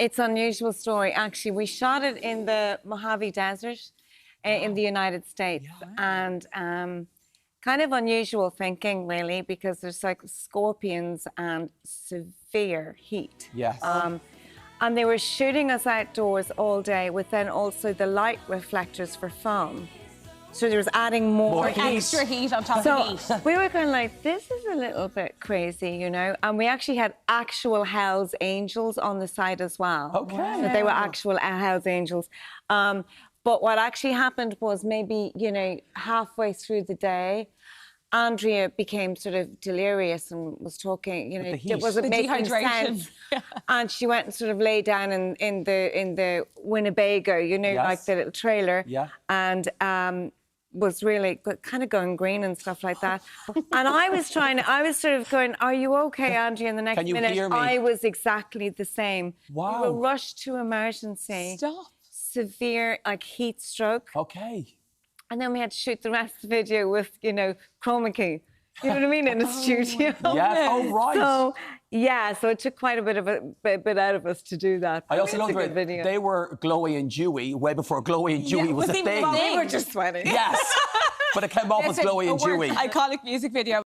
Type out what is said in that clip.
It's an unusual story, actually. We shot it in the Mojave Desert in the United States. And kind of unusual thinking, really, because there's like scorpions and severe heat. Yes. And they were shooting us outdoors all day with then also the light reflectors for foam. So there was adding more heat. Extra heat on top of heat. We were kind of like, this is a little bit crazy, you know? And we actually had actual Hell's Angels on the side as well. Okay. So they were actual Hell's Angels. But what actually happened was maybe, you know, halfway through the day, Andrea became sort of delirious and was talking, you know, it wasn't making sense. And she went and sort of lay down in the Winnebago, you know, like the little trailer. Yeah. And was really kind of going green and stuff like that. And I was sort of going, are you okay, Andrea? And the next minute, hear me? I was exactly the same. Wow. We were rushed to emergency. Stop. Severe, like, heat stroke. Okay. And then we had to shoot the rest of the video with, you know, chroma key. You know what I mean? In a studio. Yes. Oh, right. So, yeah, so it took quite a bit out of us to do that. I also love that they were glowy and dewy way before glowy and dewy was a thing. They were just sweating. Yes. But it came off as glowy and dewy. Iconic music video.